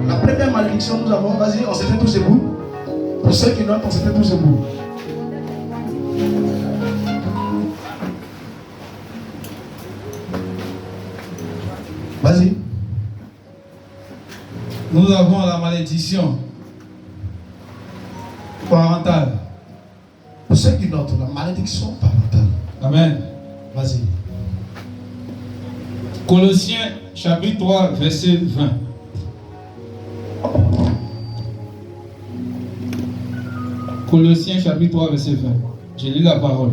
La première malédiction, nous avons, vas-y, on se fait tous debout. Pour ceux qui notent, on se fait tous debout. Vas-y. Nous avons la malédiction parentale. Pour ceux qui notent, la malédiction parentale. Amen. Vas-y. Colossiens chapitre 3, verset 20. Colossiens chapitre 3, verset 20. J'ai lu la parole.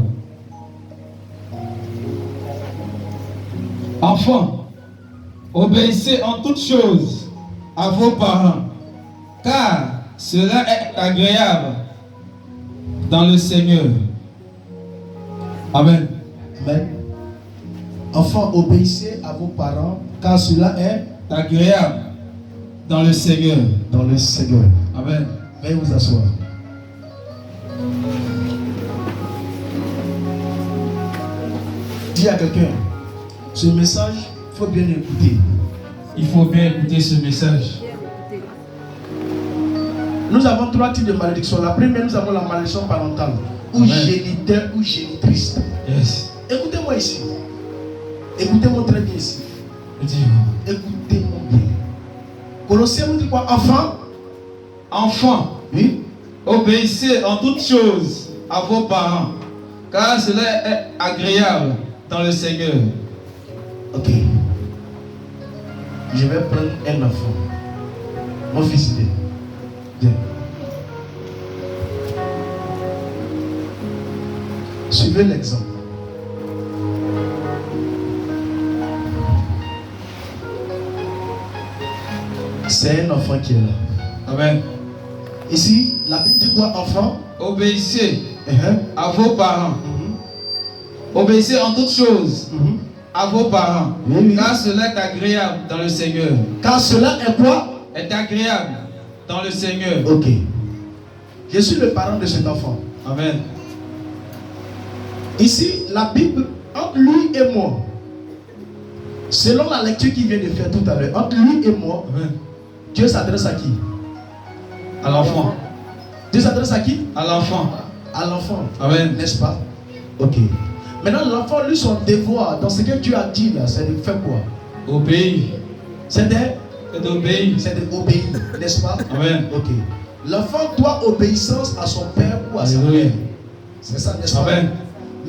Enfants, obéissez en toutes choses à vos parents, car cela est agréable dans le Seigneur. Amen. Amen. Enfants, obéissez à vos parents, car cela est Agréable dans le Seigneur. dans le Seigneur. Amen. Veuillez vous asseoir. Dis à quelqu'un, ce message, il faut bien l'écouter. Il faut bien écouter ce message. Nous avons 3 types de malédictions. La première, nous avons la malédiction parentale, ou Amen. géniteur, ou génitrice. Yes. Écoutez-moi ici. Écoutez-moi très bien ici. Dis-moi. Écoutez-moi bien. Colossiens nous dit quoi? Enfant, Enfants, oui, obéissez en toutes choses à vos parents, car cela est agréable dans le Seigneur. ok. Je vais prendre un enfant. Mon fils, viens. Suivez l'exemple. C'est un enfant qui est là. Amen. Ici, la Bible dit quoi, enfant? Obéissez Uh-huh. à vos parents. Obéissez en toutes choses Mhm. à vos parents, Oui, oui. car cela est agréable dans le Seigneur. Car cela est quoi? Est agréable dans le Seigneur. Ok. Je suis le parent de cet enfant. Amen. Ici, la Bible, entre lui et moi, selon la lecture qu'il vient de faire tout à l'heure, entre lui et moi, Amen. Dieu s'adresse à qui? À l'enfant. Dieu s'adresse à qui? À l'enfant. À l'enfant. Amen. N'est-ce pas? Ok. Maintenant, l'enfant, lui, son devoir, dans ce que Dieu a dit là, c'est de faire quoi? Obéir. C'est d'obéir. d'obéir, n'est-ce pas? Amen. Ok. L'enfant doit obéissance à son père ou à sa Alléluia. mère. C'est ça, n'est-ce pas? Amen.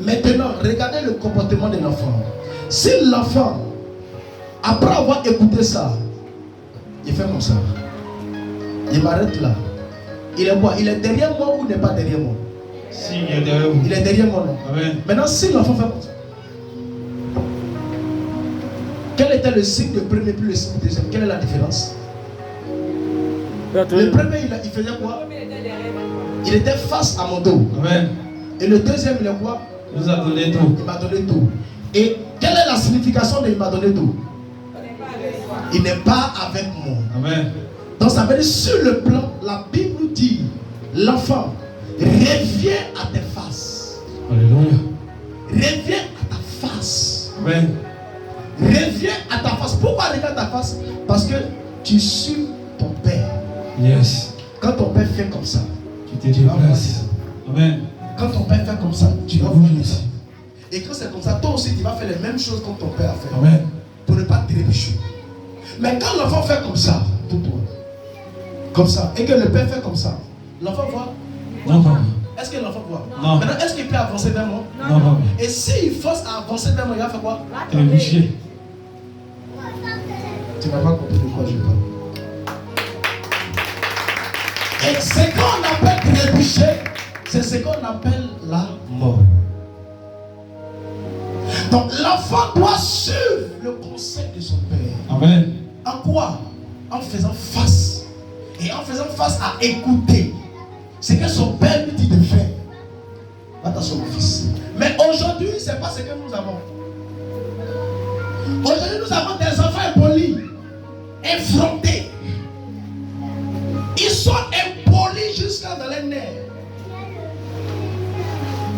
Maintenant, regardez le comportement de l'enfant. Si l'enfant, après avoir écouté ça, il fait comme ça, il m'arrête là. Il est quoi? Il est derrière moi ou n'est pas derrière moi? Si, il est derrière vous. Il est derrière moi, non? Amen. Maintenant, si l'enfant fait comme ça, quel était le signe de premier puis le signe de deuxième? Quelle est la différence? Le premier, il faisait quoi? Il était face à mon dos. Amen. Et le deuxième, il est quoi? Il nous a donné tout. Il m'a donné tout. Et quelle est la signification de il m'a donné tout? Il n'est pas avec moi. Amen. Donc ça veut dire sur le plan, la Bible nous dit, l'enfant, reviens à tes faces. Alléluia. Reviens à ta face. Amen. Reviens à ta face. Pourquoi reviens à ta face? Parce que tu suis ton père. Yes. Quand ton père fait comme ça, Tu te déplaces. Amen. quand ton père fait comme ça, tu vas voir ça. Et quand c'est comme ça, toi aussi tu vas faire les mêmes choses que ton père a fait. Amen. Pour ne pas trébucher. Mais quand l'enfant fait comme ça, pour toi, comme ça, et que le père fait comme ça, l'enfant voit. Non, non. Est-ce que l'enfant voit? Non. Maintenant, est-ce qu'il peut avancer vers moi? Non, non. Et s'il force à avancer vers moi, il va faire quoi? Trébucher. Tu n'as pas compris de quoi je parle. Et ce qu'on appelle trébucher, c'est ce qu'on appelle la mort. Donc l'enfant doit suivre le conseil de son père. Amen. En quoi? En faisant face. Et en faisant face à écouter ce que son père lui dit de faire. Attention mon fils. Mais aujourd'hui, ce n'est pas ce que nous avons. Aujourd'hui, nous avons des enfants impolis, effrontés. Ils sont impolis jusqu'à dans les nerfs.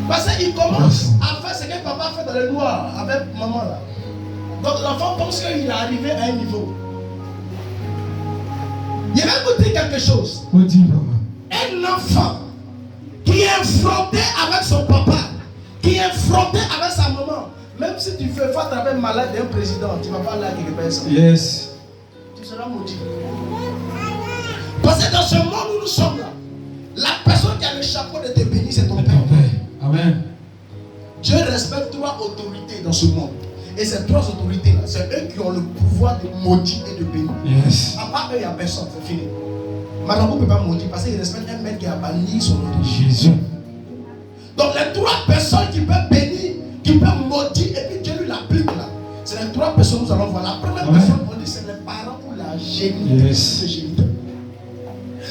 Parce qu'ils commencent à faire ce que papa fait dans le noir avec maman là. Donc l'enfant pense qu'il est arrivé à un niveau. Il vous dire quelque chose. Maudit papa. Un enfant qui est frontté avec son papa, qui est frontté avec sa maman, même si tu fais face avec malade d'un président, tu ne vas pas là qui répète ça. Yes. Tu seras maudit. Parce que dans ce monde où nous sommes là, la personne qui a le chapeau de te bénir, c'est ton père. Amen. Dieu respecte trois autorités dans ce monde. Et ces trois autorités-là, c'est eux qui ont le pouvoir de maudire et de bénir. Yes. À part eux, il n'y a personne, c'est fini. Marabout ne peut pas maudire parce qu'il respecte un maître qui a banni son autorité. Jésus. Donc les trois personnes qui peuvent bénir, qui peuvent maudire, et puis Dieu lui l'applique là. C'est les trois personnes que nous allons voir. La première personne, on dit, c'est les parents ou la géniteur. Yes. Le géniteur.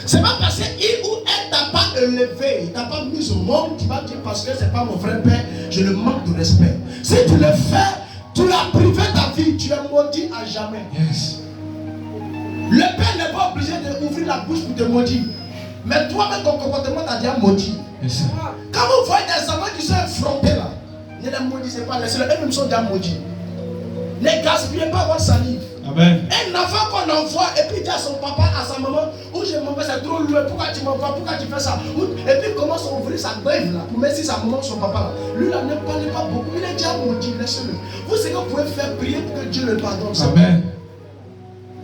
C'est pas parce qu'il ou elle t'a pas élevé, il t'a pas mis au monde, tu vas dire parce que c'est pas mon vrai père, je le manque de respect. Si tu le fais, tu l'as privé ta vie, tu es maudit à jamais. Yes. Le père n'est pas obligé d'ouvrir la bouche pour te maudire. Mais toi-même, ton comportement t'a déjà maudit. Yes. Quand vous voyez des enfants qui sont affrontés là, ne les maudissez pas, laissez-les, eux-mêmes sont déjà maudits. Ne gaspillez pas votre salive. Amen. Un enfant qu'on envoie et puis il dit à son papa, à sa maman, où je m'en vais, c'est trop lourd, pourquoi tu m'envoies, pourquoi tu fais ça? Et puis il commence à ouvrir sa grève là, pour mettre sa maman, son papa là. Lui là ne parle pas beaucoup, il est déjà maudit, laissez-le. Vous savez que vous pouvez faire prier pour que Dieu le pardonne. Amen.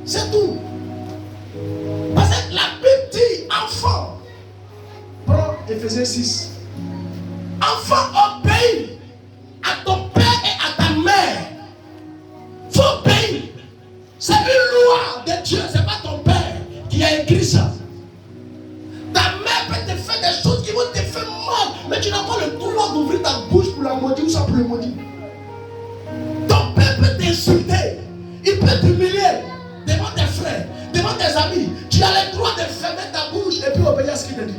C'est tout. Parce que la Bible dit, enfant, prends Éphésiens 6. Enfant, obéis à ton père et à ta mère. Faut obéir. C'est une loi de Dieu, c'est pas ton père qui a écrit ça. Ta mère peut te faire des choses qui vont te faire mal, mais tu n'as pas le droit d'ouvrir ta bouche pour la maudire ou ça pour le maudire. Ton père peut t'insulter, il peut t'humilier devant tes frères, devant tes amis. Tu as le droit de fermer ta bouche et puis obéir à ce qu'il te dit.